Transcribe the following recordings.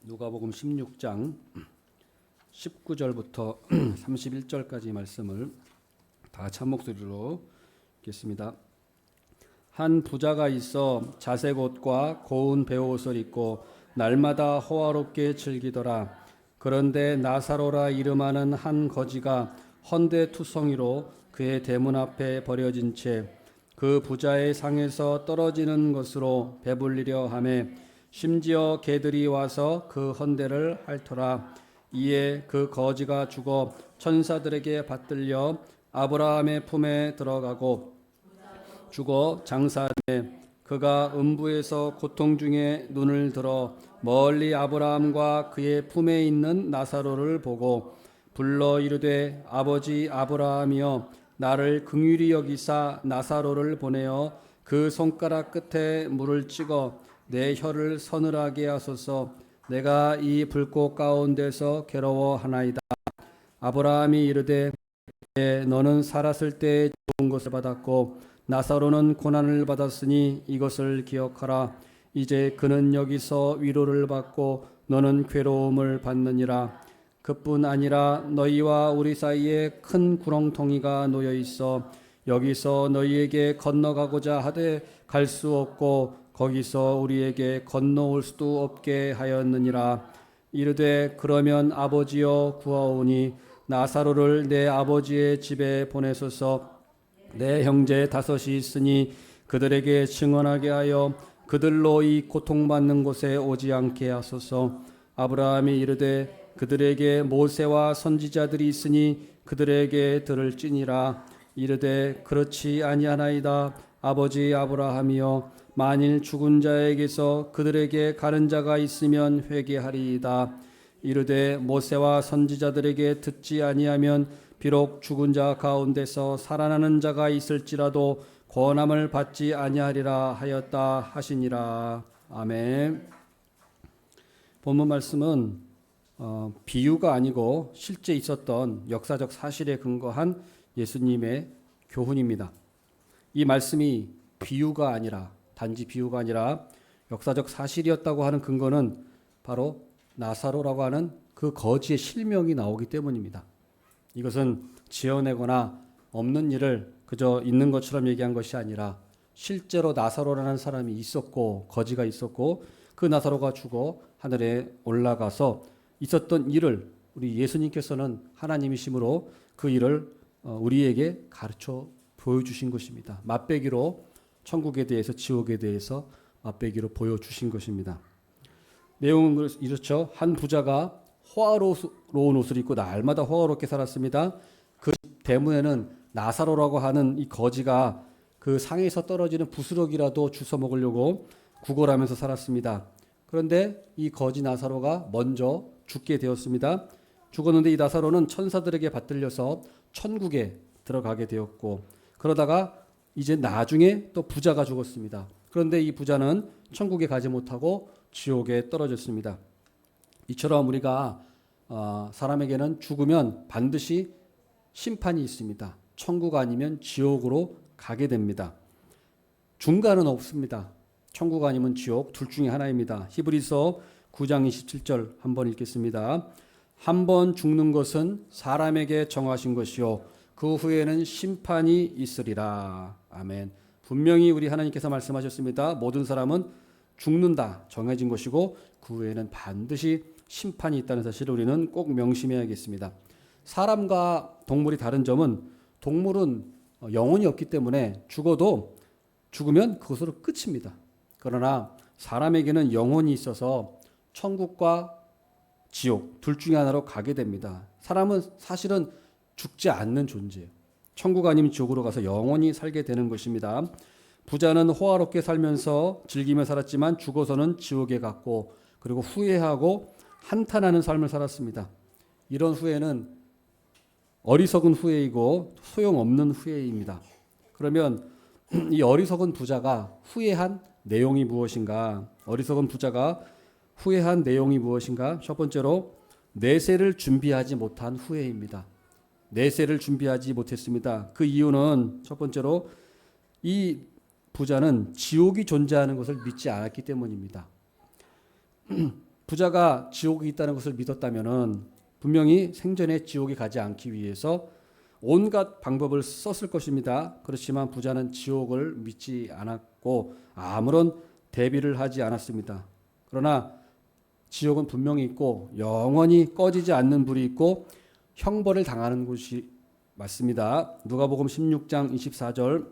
누가복음 16장 19절부터 31절까지 말씀을 다 같이 한 목소리로 읽겠습니다. 한 부자가 있어 자색 옷과 고운 베옷을 입고 날마다 호화롭게 즐기더라. 그런데 나사로라 이름하는 한 거지가 헌데투성이로 그의 대문 앞에 버려진 채 그 부자의 상에서 떨어지는 것으로 배불리려 하매 심지어 개들이 와서 그 헌대를 핥더라. 이에 그 거지가 죽어 천사들에게 받들려 아브라함의 품에 들어가고 죽어 장사하매 그가 음부에서 고통 중에 눈을 들어 멀리 아브라함과 그의 품에 있는 나사로를 보고 불러 이르되 아버지 아브라함이여 나를 긍휼히 여기사 나사로를 보내어 그 손가락 끝에 물을 찍어 내 혀를 서늘하게 하소서. 내가 이 불꽃 가운데서 괴로워하나이다. 아브라함이 이르되 너는 살았을 때 좋은 것을 받았고 나사로는 고난을 받았으니 이것을 기억하라. 이제 그는 여기서 위로를 받고 너는 괴로움을 받느니라. 그뿐 아니라 너희와 우리 사이에 큰 구렁텅이가 놓여 있어 여기서 너희에게 건너가고자 하되 갈 수 없고 거기서 우리에게 건너올 수도 없게 하였느니라. 이르되 그러면 아버지여 구하오니 나사로를 내 아버지의 집에 보내소서. 내 형제 다섯이 있으니 그들에게 증언하게 하여 그들로 이 고통받는 곳에 오지 않게 하소서. 아브라함이 이르되 그들에게 모세와 선지자들이 있으니 그들에게 들을지니라. 이르되 그렇지 아니하나이다. 아버지 아브라함이여 만일 죽은 자에게서 그들에게 가는 자가 있으면 회개하리이다. 이르되 모세와 선지자들에게 듣지 아니하면 비록 죽은 자 가운데서 살아나는 자가 있을지라도 권함을 받지 아니하리라 하였다 하시니라. 아멘. 본문 말씀은 비유가 아니고 실제 있었던 역사적 사실에 근거한 예수님의 교훈입니다. 이 말씀이 비유가 아니라 단지 비유가 아니라 역사적 사실이었다고 하는 근거는 바로 나사로라고 하는 그 거지의 실명이 나오기 때문입니다. 이것은 지어내거나 없는 일을 그저 있는 것처럼 얘기한 것이 아니라 실제로 나사로라는 사람이 있었고 거지가 있었고 그 나사로가 죽어 하늘에 올라가서 있었던 일을 우리 예수님께서는 하나님이심으로 그 일을 우리에게 가르쳐 보여주신 것입니다. 맛배기로 천국에 대해서 지옥에 대해서 맛배기로 보여주신 것입니다. 내용은 이렇죠. 한 부자가 호화로운 옷을 입고 날마다 호화롭게 살았습니다. 그 대문에는 나사로라고 하는 이 거지가 그 상에서 떨어지는 부스러기라도 주워 먹으려고 구걸하면서 살았습니다. 그런데 이 거지 나사로가 먼저 죽게 되었습니다. 죽었는데 이 나사로는 천사들에게 받들려서 천국에 들어가게 되었고 그러다가 이제 나중에 또 부자가 죽었습니다. 그런데 이 부자는 천국에 가지 못하고 지옥에 떨어졌습니다. 이처럼 우리가 사람에게는 죽으면 반드시 심판이 있습니다. 천국 아니면 지옥으로 가게 됩니다. 중간은 없습니다. 천국 아니면 지옥 둘 중에 하나입니다. 히브리서 9장 27절 한번 읽겠습니다. 한 번 죽는 것은 사람에게 정하신 것이요 그 후에는 심판이 있으리라. 아멘. 분명히 우리 하나님께서 말씀하셨습니다. 모든 사람은 죽는다 정해진 것이고 그 후에는 반드시 심판이 있다는 사실을 우리는 꼭 명심해야겠습니다. 사람과 동물이 다른 점은 동물은 영혼이 없기 때문에 죽으면 그것으로 끝입니다. 그러나 사람에게는 영혼이 있어서 천국과 지옥 둘 중에 하나로 가게 됩니다. 사람은 사실은 죽지 않는 존재예요. 천국 아니면 지옥으로 가서 영원히 살게 되는 것입니다. 부자는 호화롭게 살면서 즐기며 살았지만 죽어서는 지옥에 갔고 그리고 후회하고 한탄하는 삶을 살았습니다. 이런 후회는 어리석은 후회이고 소용없는 후회입니다. 그러면 이 어리석은 부자가 후회한 내용이 무엇인가? 어리석은 부자가 후회한 내용이 무엇인가? 첫 번째로 내세를 준비하지 못한 후회입니다. 내세를 준비하지 못했습니다. 그 이유는 첫 번째로 이 부자는 지옥이 존재하는 것을 믿지 않았기 때문입니다. 부자가 지옥이 있다는 것을 믿었다면은 분명히 생전에 지옥에 가지 않기 위해서 온갖 방법을 썼을 것입니다. 그렇지만 부자는 지옥을 믿지 않았고 아무런 대비를 하지 않았습니다. 그러나 지옥은 분명히 있고 영원히 꺼지지 않는 불이 있고 형벌을 당하는 곳이 맞습니다. 누가복음 16장 24절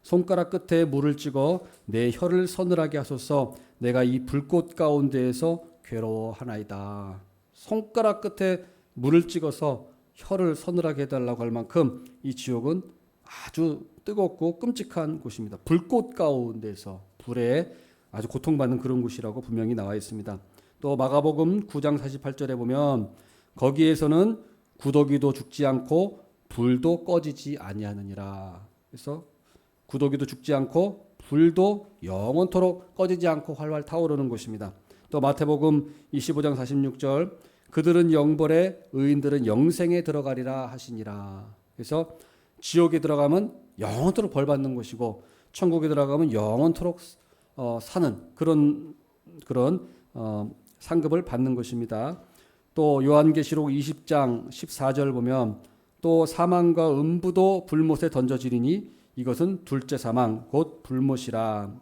손가락 끝에 물을 찍어 내 혀를 서늘하게 하소서 내가 이 불꽃 가운데에서 괴로워하나이다. 손가락 끝에 물을 찍어서 혀를 서늘하게 해달라고 할 만큼 이 지옥은 아주 뜨겁고 끔찍한 곳입니다. 불꽃 가운데서 불에 아주 고통받는 그런 곳이라고 분명히 나와 있습니다. 또 마가복음 9장 48절에 보면 거기에서는 구더기도 죽지 않고 불도 꺼지지 아니하느니라. 그래서 구더기도 죽지 않고 불도 영원토록 꺼지지 않고 활활 타오르는 곳입니다. 또 마태복음 25장 46절 그들은 영벌에 의인들은 영생에 들어가리라 하시니라. 그래서 지옥에 들어가면 영원토록 벌받는 곳이고 천국에 들어가면 영원토록 사는 그런 상급을 받는 것입니다. 또 요한계시록 20장 14절 보면 또 사망과 음부도 불못에 던져지리니 이것은 둘째 사망 곧 불못이라.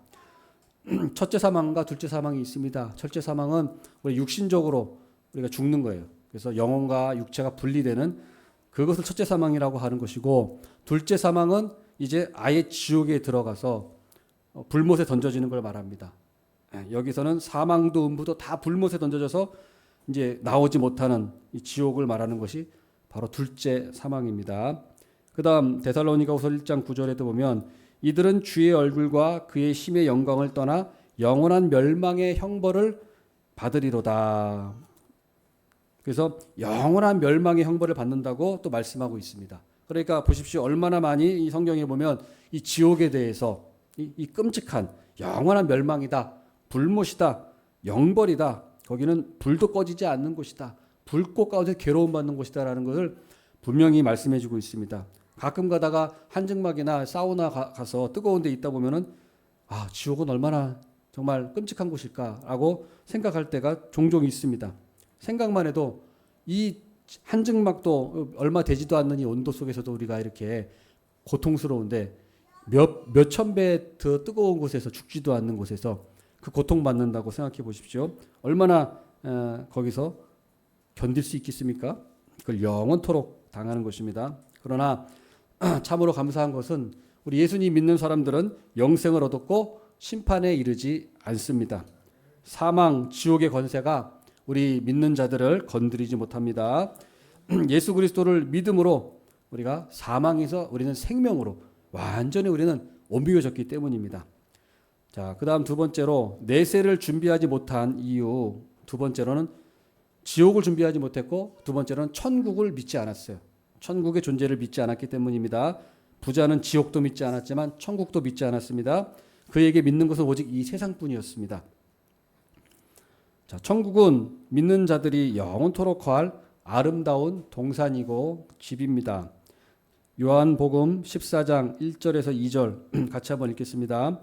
첫째 사망과 둘째 사망이 있습니다. 첫째 사망은 우리 육신적으로 우리가 죽는 거예요. 그래서 영혼과 육체가 분리되는 그것을 첫째 사망이라고 하는 것이고 둘째 사망은 이제 아예 지옥에 들어가서 불못에 던져지는 걸 말합니다. 여기서는 사망도 음부도 다 불못에 던져져서 이제 나오지 못하는 이 지옥을 말하는 것이 바로 둘째 사망입니다. 그 다음 데살로니가후서 1장 9절에도 보면 이들은 주의 얼굴과 그의 힘의 영광을 떠나 영원한 멸망의 형벌을 받으리로다. 그래서 영원한 멸망의 형벌을 받는다고 또 말씀하고 있습니다. 그러니까 보십시오. 얼마나 많이 이 성경에 보면 이 지옥에 대해서 이 끔찍한 영원한 멸망이다. 불못이다. 영벌이다. 거기는 불도 꺼지지 않는 곳이다. 불꽃 가운데 괴로움받는 곳이다라는 것을 분명히 말씀해주고 있습니다. 가끔 가다가 한증막이나 사우나 가서 뜨거운 데 있다 보면은 아 지옥은 얼마나 정말 끔찍한 곳일까라고 생각할 때가 종종 있습니다. 생각만 해도 이 한증막도 얼마 되지도 않는 이 온도 속에서도 우리가 이렇게 고통스러운데 몇천 배 더 뜨거운 곳에서 죽지도 않는 곳에서 그 고통받는다고 생각해 보십시오. 얼마나 거기서 견딜 수 있겠습니까? 그걸 영원토록 당하는 것입니다. 그러나 참으로 감사한 것은 우리 예수님 믿는 사람들은 영생을 얻었고 심판에 이르지 않습니다. 사망, 지옥의 권세가 우리 믿는 자들을 건드리지 못합니다. 예수 그리스도를 믿음으로 우리가 사망에서 우리는 생명으로 완전히 우리는 옮겨졌기 때문입니다. 자, 그 다음 두 번째로 내세를 준비하지 못한 이유. 두 번째로는 지옥을 준비하지 못했고 두 번째로는 천국을 믿지 않았어요. 천국의 존재를 믿지 않았기 때문입니다. 부자는 지옥도 믿지 않았지만 천국도 믿지 않았습니다. 그에게 믿는 것은 오직 이 세상뿐이었습니다. 자, 천국은 믿는 자들이 영원토록 거할 아름다운 동산이고 집입니다. 요한복음 14장 1절에서 2절 같이 한번 읽겠습니다.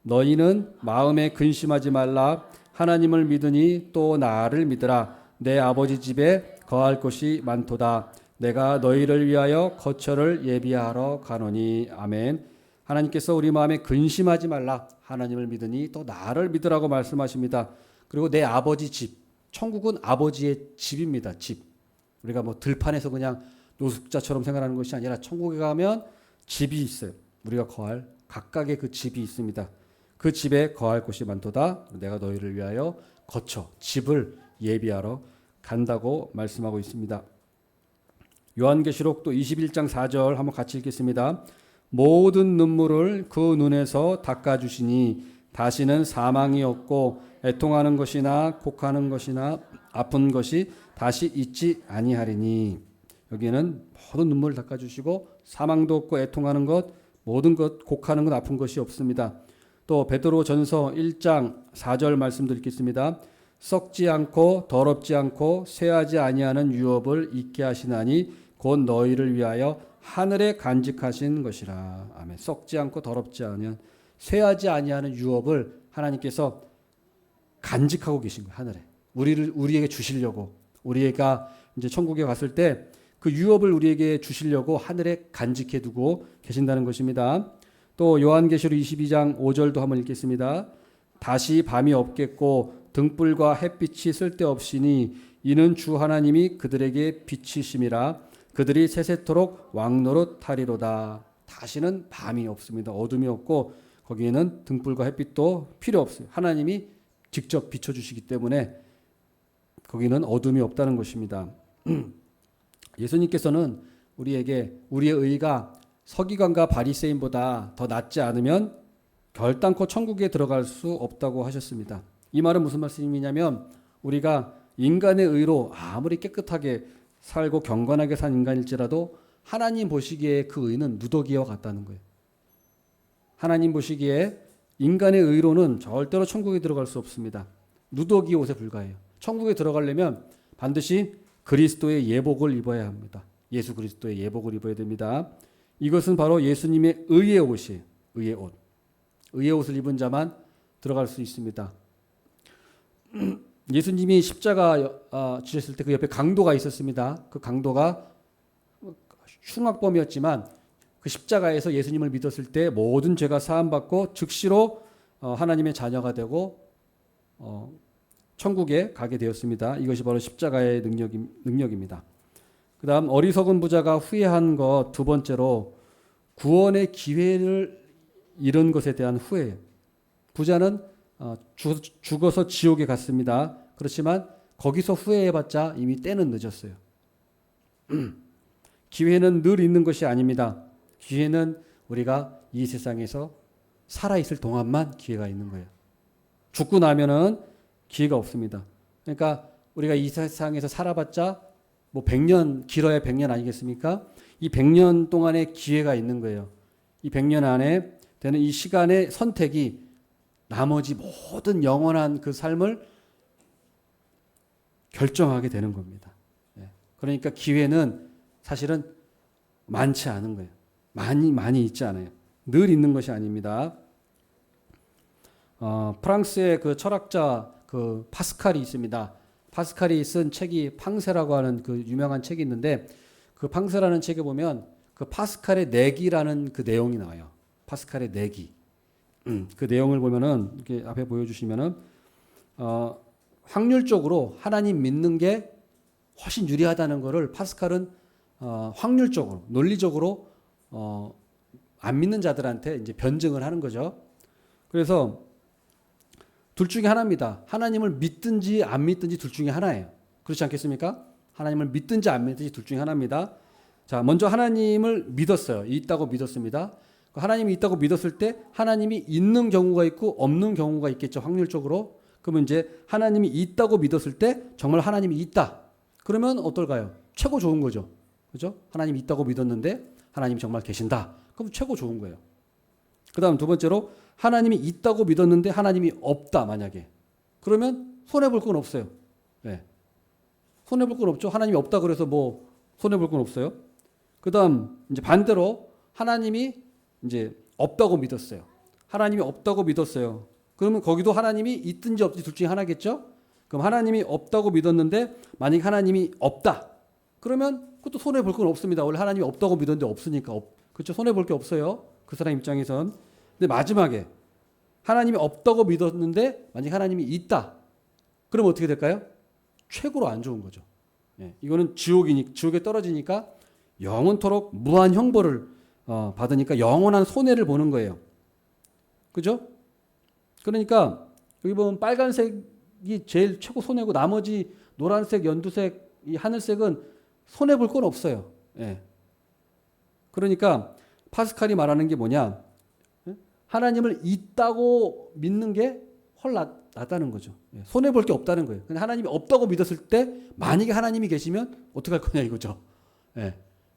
너희는 마음에 근심하지 말라. 하나님을 믿으니 또 나를 믿으라. 내 아버지 집에 거할 곳이 많도다. 내가 너희를 위하여 거처를 예비하러 가노니. 아멘. 하나님께서 우리 마음에 근심하지 말라. 하나님을 믿으니 또 나를 믿으라고 말씀하십니다. 그리고 내 아버지 집. 천국은 아버지의 집입니다. 집. 우리가 뭐 들판에서 그냥 노숙자처럼 생활하는 것이 아니라 천국에 가면 집이 있어요. 우리가 거할 각각의 그 집이 있습니다. 그 집에 거할 곳이 많도다. 내가 너희를 위하여 거처, 집을 예비하러 간다고 말씀하고 있습니다. 요한계시록 또 21장 4절 한번 같이 읽겠습니다. 모든 눈물을 그 눈에서 닦아주시니 다시는 사망이 없고 애통하는 것이나 곡하는 것이나 아픈 것이 다시 있지 아니하리니. 여기는 모든 눈물을 닦아주시고 사망도 없고 애통하는 것 모든 것 곡하는 것 아픈 것이 없습니다. 또 베드로전서 1장 4절 말씀도 읽겠습니다. 썩지 않고 더럽지 않고 쇠하지 아니하는 유업을 잊게 하시나니 곧 너희를 위하여 하늘에 간직하신 것이라. 아멘. 썩지 않고 더럽지 아니한 쇠하지 아니하는 유업을 하나님께서 간직하고 계신 거예요. 하늘에. 우리에게 주시려고. 우리가 이제 천국에 갔을 때 그 유업을 우리에게 주시려고 하늘에 간직해 두고 계신다는 것입니다. 또 요한계시록 22장 5절도 한번 읽겠습니다. 다시 밤이 없겠고 등불과 햇빛이 쓸데없으니 이는 주 하나님이 그들에게 빛이심이라 그들이 세세토록 왕노릇 하리로다. 다시는 밤이 없습니다. 어둠이 없고 거기에는 등불과 햇빛도 필요 없어요. 하나님이 직접 비춰주시기 때문에 거기는 어둠이 없다는 것입니다. 예수님께서는 우리에게 우리의 의가 서기관과 바리새인보다 더 낫지 않으면 결단코 천국에 들어갈 수 없다고 하셨습니다. 이 말은 무슨 말씀이냐면 우리가 인간의 의로 아무리 깨끗하게 살고 경건하게 산 인간일지라도 하나님 보시기에 그 의는 누더기와 같다는 거예요. 하나님 보시기에 인간의 의로는 절대로 천국에 들어갈 수 없습니다. 누더기 옷에 불과해요. 천국에 들어가려면 반드시 그리스도의 예복을 입어야 합니다. 예수 그리스도의 예복을 입어야 됩니다. 이것은 바로 예수님의 의의 옷이에요. 의의 옷. 의의 옷을 입은 자만 들어갈 수 있습니다. 예수님이 십자가 지셨을 때 그 옆에 강도가 있었습니다. 그 강도가 흉악범이었지만 그 십자가에서 예수님을 믿었을 때 모든 죄가 사함받고 즉시로 하나님의 자녀가 되고 천국에 가게 되었습니다. 이것이 바로 십자가의 능력입니다. 그 다음 어리석은 부자가 후회한 것 두 번째로 구원의 기회를 잃은 것에 대한 후회예요. 부자는 죽어서 지옥에 갔습니다. 그렇지만 거기서 후회해봤자 이미 때는 늦었어요. 기회는 늘 있는 것이 아닙니다. 기회는 우리가 이 세상에서 살아있을 동안만 기회가 있는 거예요. 죽고 나면은 기회가 없습니다. 그러니까 우리가 이 세상에서 살아봤자 뭐 100년, 길어야 100년 아니겠습니까? 이 100년 동안의 기회가 있는 거예요. 이 100년 안에 되는 이 시간의 선택이 나머지 모든 영원한 그 삶을 결정하게 되는 겁니다. 그러니까 기회는 사실은 많지 않은 거예요. 많이 있지 않아요. 늘 있는 것이 아닙니다. 프랑스의 그 철학자 그 파스칼이 있습니다. 파스칼이 쓴 책이 팡세라고 하는 그 유명한 책이 있는데 그 팡세라는 책에 보면 그 파스칼의 내기라는 그 내용이 나와요. 파스칼의 내기. 그 내용을 보면은 이렇게 앞에 보여주시면은 확률적으로 하나님 믿는 게 훨씬 유리하다는 것을 파스칼은 확률적으로 논리적으로 안 믿는 자들한테 이제 변증을 하는 거죠. 그래서 둘 중에 하나입니다. 하나님을 믿든지 안 믿든지 둘 중에 하나예요. 그렇지 않겠습니까? 하나님을 믿든지 안 믿든지 둘 중에 하나입니다. 자, 먼저 하나님을 믿었어요. 있다고 믿었습니다. 하나님이 있다고 믿었을 때 하나님이 있는 경우가 있고 없는 경우가 있겠죠. 확률적으로. 그러면 이제 하나님이 있다고 믿었을 때 정말 하나님이 있다. 그러면 어떨까요? 최고 좋은 거죠. 그죠? 하나님이 있다고 믿었는데 하나님이 정말 계신다. 그럼 최고 좋은 거예요. 그 다음 두 번째로 하나님이 있다고 믿었는데 하나님이 없다 만약에. 그러면 손해볼 건 없어요. 네. 손해볼 건 없죠. 하나님이 없다 그래서 뭐 손해볼 건 없어요. 그 다음 이제 반대로 하나님이 이제 없다고 믿었어요. 하나님이 없다고 믿었어요. 그러면 거기도 하나님이 있든지 없든지 둘 중에 하나겠죠. 그럼 하나님이 없다고 믿었는데 만약 하나님이 없다. 그러면 그것도 손해볼 건 없습니다. 원래 하나님이 없다고 믿었는데 없으니까. 그렇죠. 손해볼 게 없어요. 그 사람 입장에선. 근데 마지막에 하나님이 없다고 믿었는데 만약 하나님이 있다. 그러면 어떻게 될까요? 최고로 안 좋은 거죠. 이거는 지옥에 떨어지니까 영원토록 무한 형벌을 받으니까 영원한 손해를 보는 거예요. 그죠? 그러니까 여기 보면 빨간색이 제일 최고 손해고 나머지 노란색, 연두색, 이 하늘색은 손해 볼 건 없어요. 그러니까 파스칼이 말하는 게 뭐냐? 하나님을 있다고 믿는 게 훨 낫다는 거죠. 손해 볼 게 없다는 거예요. 근데 하나님이 없다고 믿었을 때 만약에 하나님이 계시면 어떻게 할 거냐 이거죠.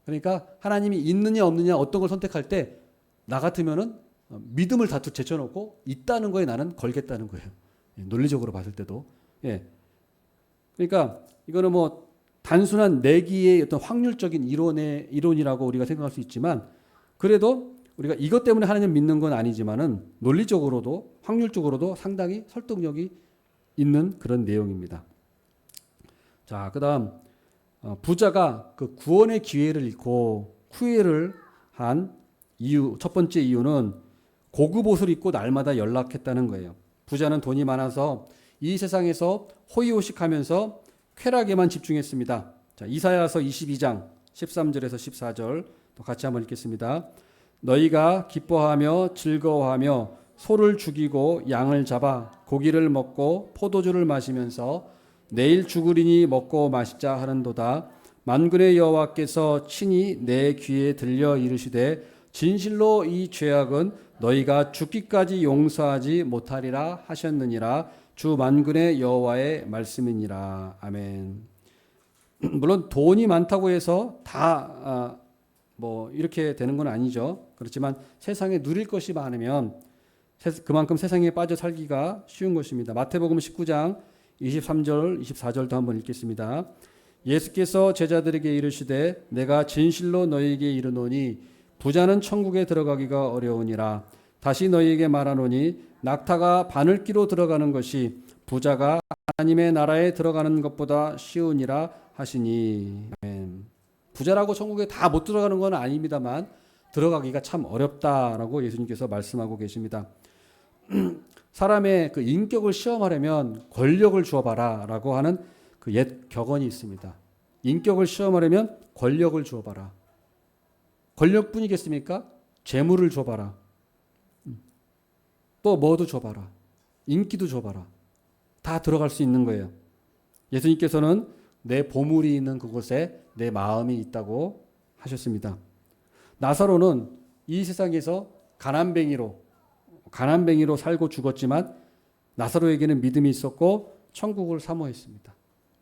그러니까 하나님이 있느냐 없느냐 어떤 걸 선택할 때 나 같으면은 믿음을 다 제쳐놓고 있다는 거에 나는 걸겠다는 거예요. 논리적으로 봤을 때도. 그러니까 이거는 뭐 단순한 내기의 어떤 확률적인 이론이라고 우리가 생각할 수 있지만 그래도 우리가 이것 때문에 하나님 믿는 건 아니지만은 논리적으로도 확률적으로도 상당히 설득력이 있는 그런 내용입니다. 자, 그다음 부자가 그 구원의 기회를 잃고 후회를 한 이유, 첫 번째 이유는 고급 옷을 입고 날마다 연락했다는 거예요. 부자는 돈이 많아서 이 세상에서 호의호식하면서 쾌락에만 집중했습니다. 자, 이사야서 22장 13절에서 14절 또 같이 한번 읽겠습니다. 너희가 기뻐하며 즐거워하며 소를 죽이고 양을 잡아 고기를 먹고 포도주를 마시면서 내일 죽으리니 먹고 마시자 하는도다. 만군의 여호와께서 친히 내 귀에 들려 이르시되 진실로 이 죄악은 너희가 죽기까지 용서하지 못하리라 하셨느니라. 주 만군의 여호와의 말씀이니라. 아멘. 물론 돈이 많다고 해서 다 뭐 이렇게 되는 건 아니죠. 그렇지만 세상에 누릴 것이 많으면 그만큼 세상에 빠져 살기가 쉬운 것입니다. 마태복음 19장 23절 24절도 한번 읽겠습니다. 예수께서 제자들에게 이르시되 내가 진실로 너희에게 이르노니 부자는 천국에 들어가기가 어려우니라. 다시 너희에게 말하노니 낙타가 바늘기로 들어가는 것이 부자가 하나님의 나라에 들어가는 것보다 쉬우니라 하시니. 아멘. 부자라고 천국에 다 못 들어가는 건 아닙니다만 들어가기가 참 어렵다라고 예수님께서 말씀하고 계십니다. 사람의 그 인격을 시험하려면 권력을 주어봐라라고 하는 그 옛 격언이 있습니다. 인격을 시험하려면 권력을 주어봐라. 권력뿐이겠습니까? 재물을 줘봐라. 또 뭐도 줘봐라. 인기도 줘봐라. 다 들어갈 수 있는 거예요. 예수님께서는 내 보물이 있는 그곳에 내 마음이 있다고 하셨습니다. 나사로는 이 세상에서 가난뱅이로 살고 죽었지만 나사로에게는 믿음이 있었고 천국을 사모했습니다.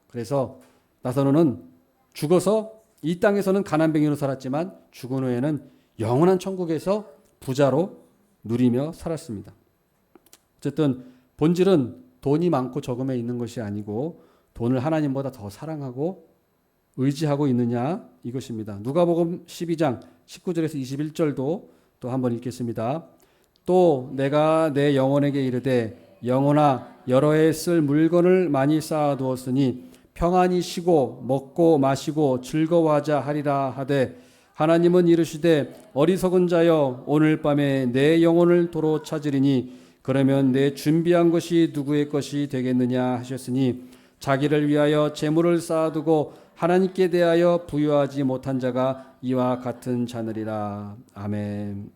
그래서 나사로는 죽어서 이 땅에서는 가난뱅이로 살았지만 죽은 후에는 영원한 천국에서 부자로 누리며 살았습니다. 어쨌든 본질은 돈이 많고 적음에 있는 것이 아니고 돈을 하나님보다 더 사랑하고 의지하고 있느냐 이것입니다. 누가복음 12장 19절에서 21절도 또 한번 읽겠습니다. 또 내가 내 영혼에게 이르되 영혼아 여러 해 쓸 물건을 많이 쌓아두었으니 평안히 쉬고 먹고 마시고 즐거워하자 하리라 하되 하나님은 이르시되 어리석은 자여 오늘 밤에 내 영혼을 도로 찾으리니 그러면 내 준비한 것이 누구의 것이 되겠느냐 하셨으니 자기를 위하여 재물을 쌓아두고 하나님께 대하여 부유하지 못한 자가 이와 같은 자느리라. 아멘.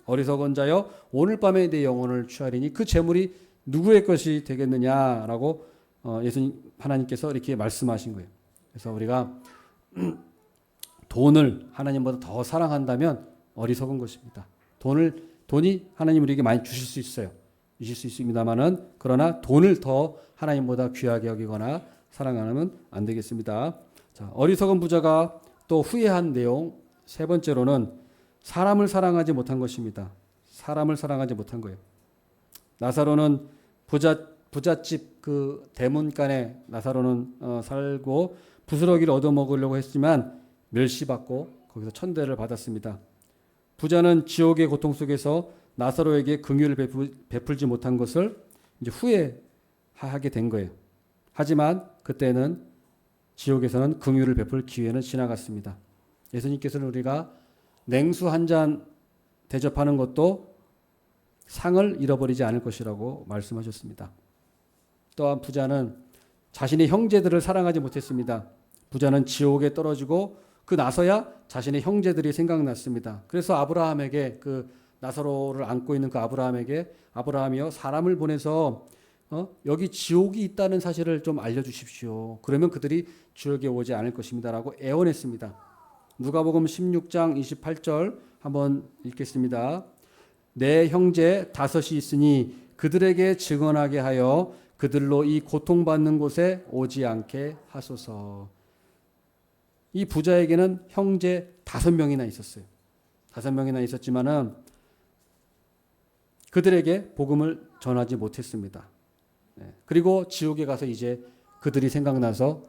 어리석은 자여 오늘 밤에 내 영혼을 취하리니 그 재물이 누구의 것이 되겠느냐라고 예수님 하나님께서 이렇게 말씀하신 거예요. 그래서 우리가 돈을 하나님보다 더 사랑한다면 어리석은 것입니다. 돈이 하나님 우리에게 많이 주실 수 있어요. 주실 수 있습니다만은 그러나 돈을 더 하나님보다 귀하게 여기거나 사랑하면 안 되겠습니다. 자, 어리석은 부자가 또 후회한 내용 세 번째로는 사람을 사랑하지 못한 것입니다. 사람을 사랑하지 못한 거예요. 나사로는 부잣집 그 대문간에 나사로는 살고 부스러기를 얻어먹으려고 했지만 멸시받고 거기서 천대를 받았습니다. 부자는 지옥의 고통 속에서 나사로에게 긍휼을 베풀지 못한 것을 이제 후회하게 된 거예요. 하지만 그때는 지옥에서는 긍휼을 베풀 기회는 지나갔습니다. 예수님께서는 우리가 냉수 한 잔 대접하는 것도 상을 잃어버리지 않을 것이라고 말씀하셨습니다. 또한 부자는 자신의 형제들을 사랑하지 못했습니다. 부자는 지옥에 떨어지고 그 나서야 자신의 형제들이 생각났습니다. 그래서 아브라함에게 그 나사로를 안고 있는 그 아브라함이여 사람을 보내서 여기 지옥이 있다는 사실을 좀 알려주십시오. 그러면 그들이 지옥에 오지 않을 것입니다라고 애원했습니다. 누가복음 16장 28절 한번 읽겠습니다. 내 형제 5이 있으니 그들에게 증언하게 하여 그들로 이 고통받는 곳에 오지 않게 하소서. 이 부자에게는 형제 5명이나 있었어요. 5명이나 있었지만은 그들에게 복음을 전하지 못했습니다. 그리고 지옥에 가서 이제 그들이 생각나서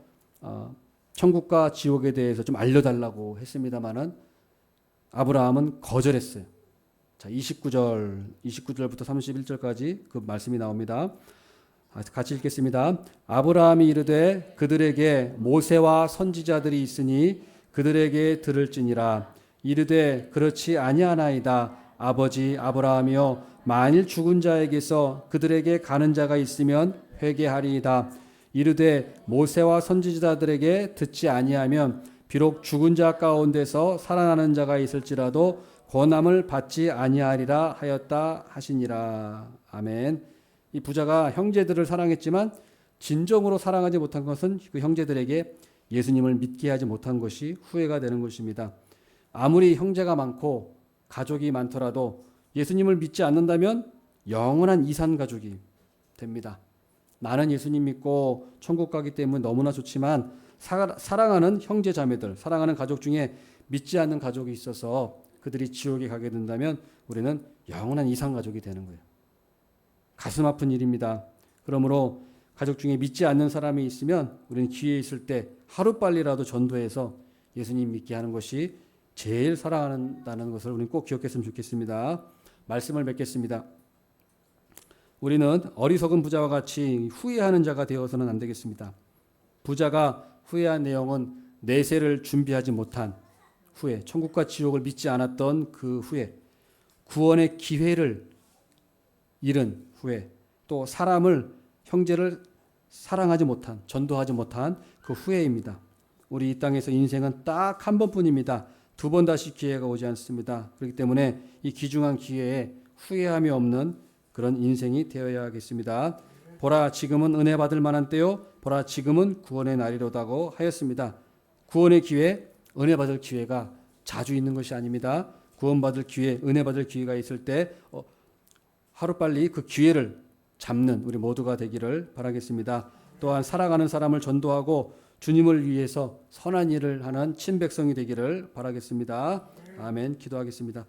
천국과 지옥에 대해서 좀 알려달라고 했습니다마는 아브라함은 거절했어요. 자, 29절부터 31절까지 그 말씀이 나옵니다. 같이 읽겠습니다. 아브라함이 이르되 그들에게 모세와 선지자들이 있으니 그들에게 들을지니라. 이르되 그렇지 아니하나이다. 아버지 아브라함이여, 만일 죽은 자에게서 그들에게 가는 자가 있으면 회개하리이다. 이르되 모세와 선지자들에게 듣지 아니하면 비록 죽은 자 가운데서 살아나는 자가 있을지라도 권함을 받지 아니하리라 하였다 하시니라. 아멘. 이 부자가 형제들을 사랑했지만 진정으로 사랑하지 못한 것은 그 형제들에게 예수님을 믿게 하지 못한 것이 후회가 되는 것입니다. 아무리 형제가 많고 가족이 많더라도 예수님을 믿지 않는다면 영원한 이산 가족이 됩니다. 나는 예수님 믿고 천국 가기 때문에 너무나 좋지만 사랑하는 형제 자매들, 사랑하는 가족 중에 믿지 않는 가족이 있어서 그들이 지옥에 가게 된다면 우리는 영원한 이산 가족이 되는 거예요. 가슴 아픈 일입니다. 그러므로 가족 중에 믿지 않는 사람이 있으면 우리는 기회 있을 때 하루빨리라도 전도해서 예수님 믿게 하는 것이 제일 사랑한다는 것을 우리는 꼭 기억했으면 좋겠습니다. 말씀을 맺겠습니다. 우리는 어리석은 부자와 같이 후회하는 자가 되어서는 안 되겠습니다. 부자가 후회한 내용은 내세를 준비하지 못한 후회, 천국과 지옥을 믿지 않았던 그 후회, 구원의 기회를 잃은 후회, 또 사람을, 형제를 사랑하지 못한, 전도하지 못한 그 후회입니다. 우리 이 땅에서 인생은 딱 한 번뿐입니다. 두 번 다시 기회가 오지 않습니다. 그렇기 때문에 이 귀중한 기회에 후회함이 없는 그런 인생이 되어야 하겠습니다. 보라, 지금은 은혜 받을 만한 때요, 보라 지금은 구원의 날이로다고 하였습니다. 구원의 기회, 은혜 받을 기회가 자주 있는 것이 아닙니다. 구원받을 기회, 은혜 받을 기회가 있을 때 하루빨리 그 기회를 잡는 우리 모두가 되기를 바라겠습니다. 또한 사랑하는 사람을 전도하고 주님을 위해서 선한 일을 하는 친백성이 되기를 바라겠습니다. 아멘. 기도하겠습니다.